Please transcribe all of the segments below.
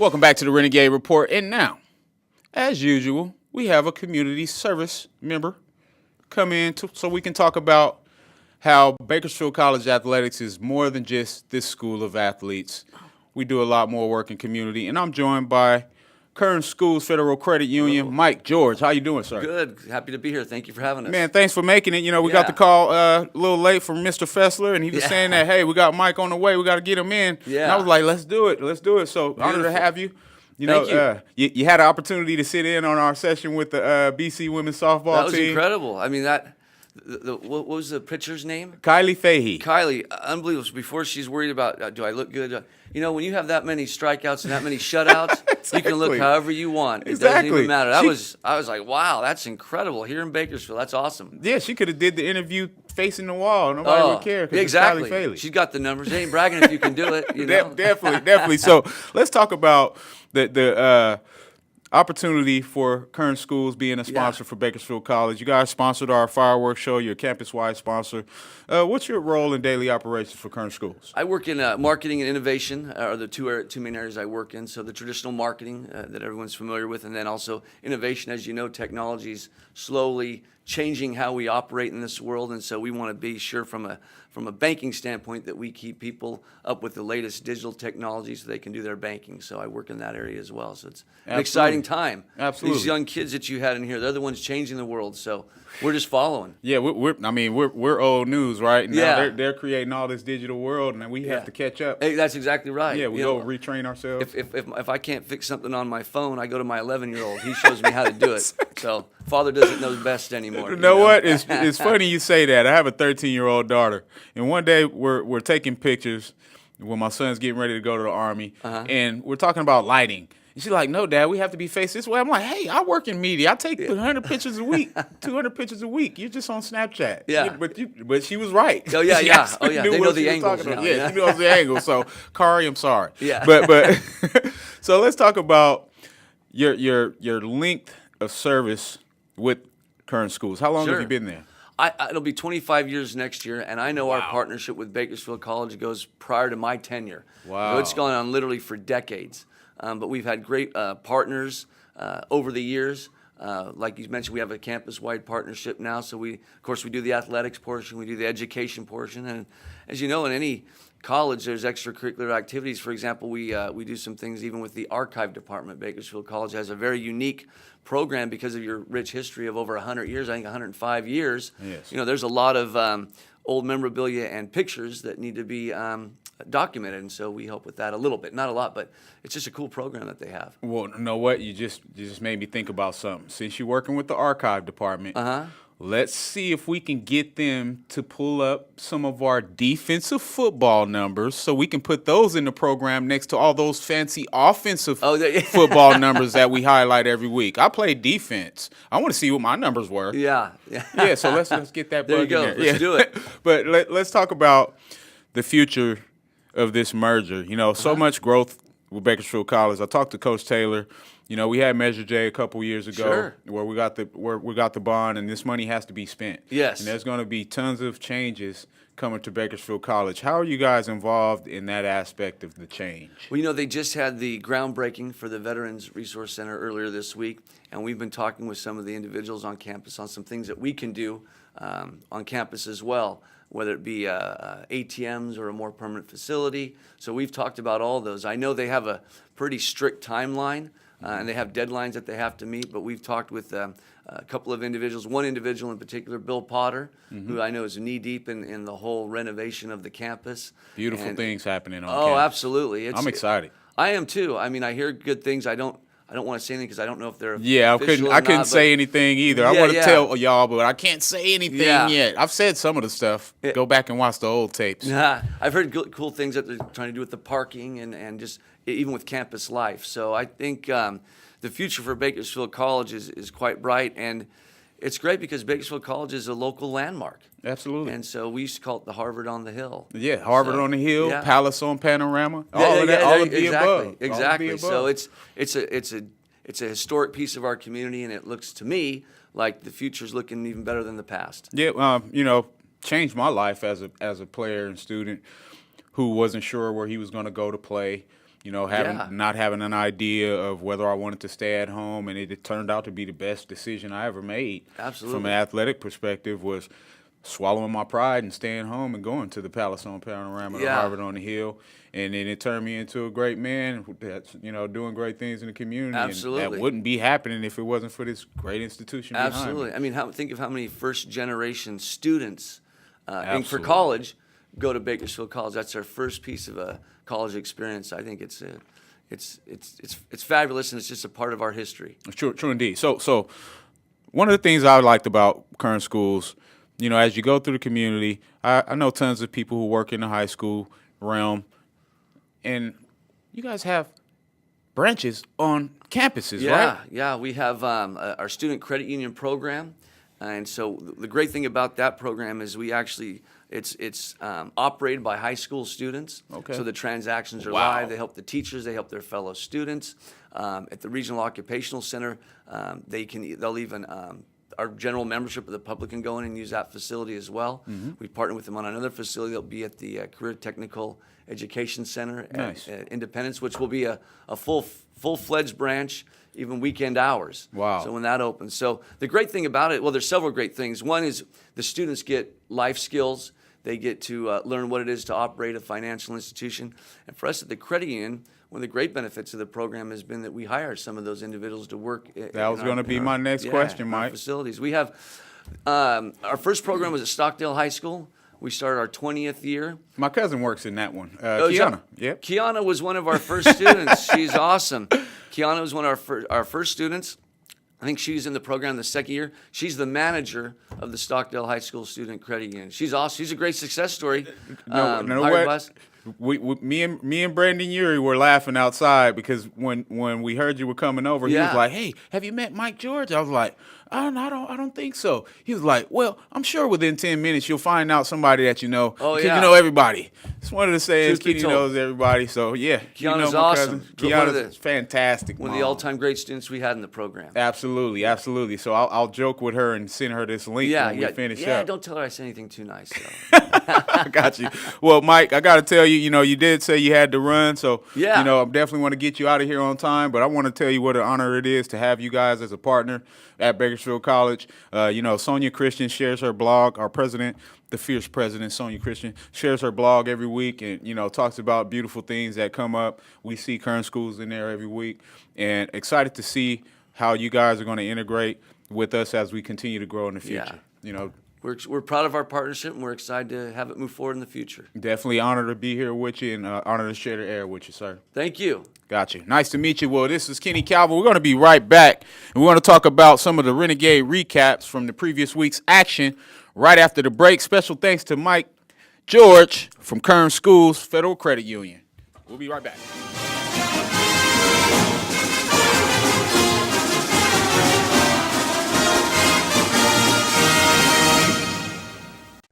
Welcome back to the Renegade Report. And now, as usual, we have a community service member come in so we can talk about how Bakersfield College Athletics is more than just this school of athletes. We do a lot more work in community. And I'm joined by Kern Schools Federal Credit Union, Mike George. How you doing, sir? Good. Happy to be here. Thank you for having us. Man, thanks for making it. You know, we got the call a little late from Mr. Fessler, and he was saying that, hey, we got Mike on the way. We got to get him in. Yeah. And I was like, let's do it. Let's do it. So honored to have you. You know, you had an opportunity to sit in on our session with the BC women's softball team. That was incredible. I mean, what was the pitcher's name? Kylie Fahey. Kylie, unbelievable. Before she's worried about, do I look good? You know, when you have that many strikeouts and that many shutouts, Exactly. you can look however you want. It doesn't even matter. I was like, wow, that's incredible. Here in Bakersfield, that's awesome. Yeah, she could have did the interview facing the wall. Nobody would care. Exactly. It's Kylie Fahey. She's got the numbers. They ain't bragging if you can do it. You know? Definitely. So let's talk about the opportunity for Kern Schools being a sponsor for Bakersfield College. You guys sponsored our fireworks show. You're a campus-wide sponsor. What's your role in daily operations for Kern Schools? I work in marketing and innovation are the two main areas I work in. So the traditional marketing that everyone's familiar with, and then also innovation. As you know, technology's slowly changing how we operate in this world, and so we want to be sure from a banking standpoint that we keep people up with the latest digital technology so they can do their banking. So I work in that area as well. So it's an exciting time. Absolutely. These young kids that you had in here, they're the ones changing the world. So we're just following. Yeah, we're old news, right? Now Yeah. they're creating all this digital world, and we have to catch up. Hey, that's exactly right. Yeah, we retrain ourselves. If I can't fix something on my phone, I go to my 11-year-old. He shows me how to do it. So father doesn't know best anymore. You know what? It's funny you say that. I have a 13-year-old daughter, and one day we're taking pictures when my son's getting ready to go to the Army, and we're talking about lighting. And she's like, no, Dad, we have to be faced this way. I'm like, hey, I work in media. I take 100 pictures a week, 200 pictures a week. You're just on Snapchat. Yeah. But she was right. Oh, yeah, She yeah. actually Oh, yeah. knew They what know the she was angles talking about. now, Yeah, yeah. she knows the angle. So, Kari, I'm sorry. Yeah. But so let's talk about your length of service with Kern Schools. How long have you been there? It'll be 25 years next year, and I know our partnership with Bakersfield College goes prior to my tenure. Wow. So it's gone on literally for decades. But we've had great partners over the years. Like you mentioned, we have a campus-wide partnership now. So we do the athletics portion, we do the education portion, and as you know, in any college, there's extracurricular activities. For example, we do some things even with the archive department. Bakersfield College has a very unique program because of your rich history of over 100 years, I think 105 years. Yes. You know, there's a lot of old memorabilia and pictures that need to be documented, and so we help with that a little bit. Not a lot, but it's just a cool program that they have. Well, you know what? You just made me think about something. Since you're working with the archive department, let's see if we can get them to pull up some of our defensive football numbers so we can put those in the program next to all those fancy offensive football numbers that we highlight every week. I play defense. I want to see what my numbers were. Yeah. Yeah, so let's get that There you bug in go. there. Let's do it. But let's talk about the future of this merger. You know, so much growth with Bakersfield College. I talked to Coach Taylor. You know, we had Measure J a couple years ago where we got the bond, and this money has to be spent. Yes. And there's going to be tons of changes coming to Bakersfield College. How are you guys involved in that aspect of the change? Well, you know, they just had the groundbreaking for the Veterans Resource Center earlier this week, and we've been talking with some of the individuals on campus on some things that we can do on campus as well, whether it be ATMs or a more permanent facility. So we've talked about all those. I know they have a pretty strict timeline, and they have deadlines that they have to meet, but we've talked with a couple of individuals, one individual in particular, Bill Potter, who I know is knee-deep in the whole renovation of the campus. Beautiful things happening on campus. Oh, absolutely. I'm excited. I am too. I mean, I hear good things. I don't want to say anything because I don't know if they're I couldn't say anything either. I want to tell y'all, but I can't say anything yet. I've said some of the stuff. Go back and watch the old tapes. I've heard cool things that they're trying to do with the parking and just even with campus life. So I think the future for Bakersfield College is quite bright, and it's great because Bakersfield College is a local landmark. Absolutely. And so we used to call it the Harvard on the Hill. Yeah, Harvard on the Hill, Palace on Panorama, all of the above. Exactly. So it's a historic piece of our community, and it looks to me like the future's looking even better than the past. Yeah, you know, changed my life as a player and student who wasn't sure where he was going to go to play. not having an idea of whether I wanted to stay at home, and it turned out to be the best decision I ever made. Absolutely. From an athletic perspective, was swallowing my pride and staying home and going to the Palace on Panorama, to Harvard on the Hill, and then it turned me into a great man that's doing great things in the community. Absolutely. And that wouldn't be happening if it wasn't for this great institution behind me. Absolutely. I mean, think of how many first-generation students for college go to Bakersfield College. That's our first piece of a college experience. I think it's fabulous, and it's just a part of our history. True indeed. So one of the things I liked about Kern Schools, as you go through the community, I know tons of people who work in the high school realm, and you guys have branches on campuses, right? Yeah, we have our student credit union program, and so the great thing about that program is we actually it's operated by high school students. Okay. So the transactions are Wow. live. They help the teachers. They help their fellow students. At the Regional Occupational Center, they'll even our general membership of the public can go in and use that facility as well. Mm-hmm. We partner with them on another facility that'll be at the Career Technical Education Center Nice. at Independence, which will be a full-fledged branch, even weekend hours. Wow. So when that opens. So the great thing about it, well, there's several great things. One is the students get life skills. They get to learn what it is to operate a financial institution. And for us at the credit union, one of the great benefits of the program has been that we hire some of those individuals to work. That was going to be my next question, in our Mike. facilities. We have our first program was at Stockdale High School. We started our 20th year. My cousin works in that one. Oh, Kiana. Yep. Kiana was one of our first students. She's awesome. Kiana was one of our first students. I think she's in the program the second year. She's the manager of the Stockdale High School Student Credit Union. She's awesome. She's a great success story. Know Hired what? by us. Me and Brandon Urie were laughing outside because when we heard you were coming over, he was Yeah. like, "Hey, have you met Mike George?" I was like, "I don't think so." He was like, "Well, I'm sure within 10 minutes you'll find out somebody that you know. Oh, Because yeah. you know everybody." It's one of the sayings, Truth be Kenny told. knows everybody. So yeah, Kiana's my awesome. cousin. One of Kiana's the- fantastic. One of the mom. all-time great students we had in the program. Absolutely. So I'll joke with her and send her this link when we finish up. Don't tell her I said anything too nice. So. I got you. Well, Mike, I got to tell you, you did say you had to run, so Yeah. I definitely want to get you out of here on time. But I want to tell you what an honor it is to have you guys as a partner at Bakersfield College. Sonia Christian shares her blog. Our president, the fierce president, Sonia Christian, shares her blog every week and talks about beautiful things that come up. We see Kern Schools in there every week, and excited to see how you guys are going to integrate with us as we continue to grow in the future. We're proud of our partnership, and we're excited to have it move forward in the future. Definitely honored to be here with you and honored to share the air with you, sir. Thank you. Got you. Nice to meet you. Well, this is Kenny Calvin. We're going to be right back, and we're going to talk about some of the Renegade recaps from the previous week's action right after the break. Special thanks to Mike George from Kern Schools Federal Credit Union. We'll be right back.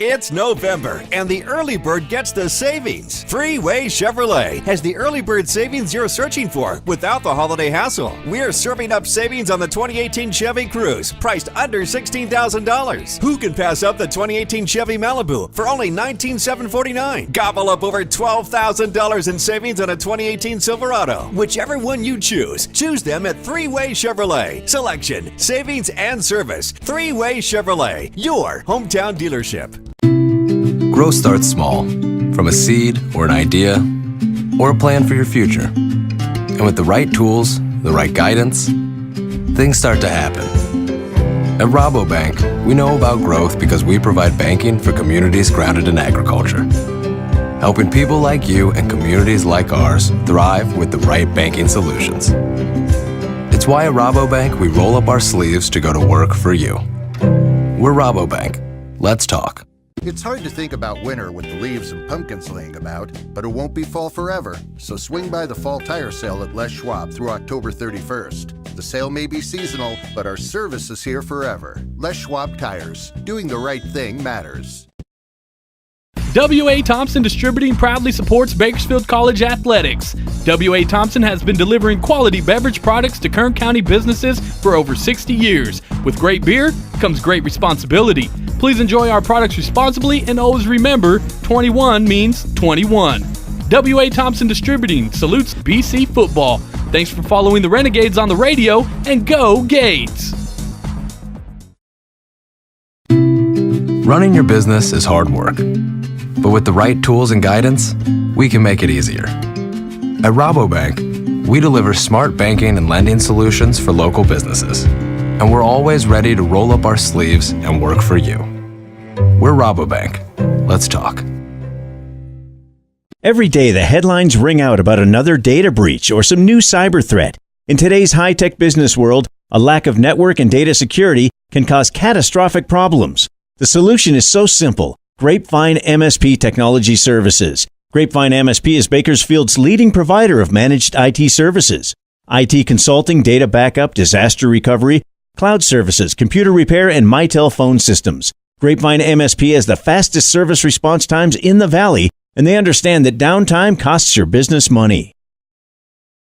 It's November, and the early bird gets the savings. Freeway Chevrolet has the early bird savings you're searching for without the holiday hassle. We're serving up savings on the 2018 Chevy Cruze, priced under $16,000. Who can pass up the 2018 Chevy Malibu for only $19,749? Gobble up over $12,000 in savings on a 2018 Silverado. Whichever one you choose them at Freeway Chevrolet. Selection, savings, and service. Freeway Chevrolet, your hometown dealership. Growth starts small, from a seed or an idea or a plan for your future. And with the right tools, the right guidance, things start to happen. At Rabobank, we know about growth because we provide banking for communities grounded in agriculture, helping people like you and communities like ours thrive with the right banking solutions. It's why at Rabobank we roll up our sleeves to go to work for you. We're Rabobank. Let's talk. It's hard to think about winter with the leaves and pumpkins laying about, but it won't be fall forever. So swing by the fall tire sale at Les Schwab through October 31st. The sale may be seasonal, but our service is here forever. Les Schwab Tires. Doing the right thing matters. W.A. Thompson Distributing proudly supports Bakersfield College Athletics. W.A. Thompson has been delivering quality beverage products to Kern County businesses for over 60 years. With great beer comes great responsibility. Please enjoy our products responsibly and always remember, 21 means 21. W.A. Thompson Distributing salutes BC football. Thanks for following the Renegades on the radio, and go Gates! Running your business is hard work, but with the right tools and guidance, we can make it easier. At Rabobank, we deliver smart banking and lending solutions for local businesses, and we're always ready to roll up our sleeves and work for you. We're Rabobank. Let's talk. Every day, the headlines ring out about another data breach or some new cyber threat. In today's high-tech business world, a lack of network and data security can cause catastrophic problems. The solution is so simple. Grapevine MSP Technology Services. Grapevine MSP is Bakersfield's leading provider of managed IT services. IT consulting, data backup, disaster recovery, cloud services, computer repair, and Mitel phone systems. Grapevine MSP has the fastest service response times in the Valley, and they understand that downtime costs your business money.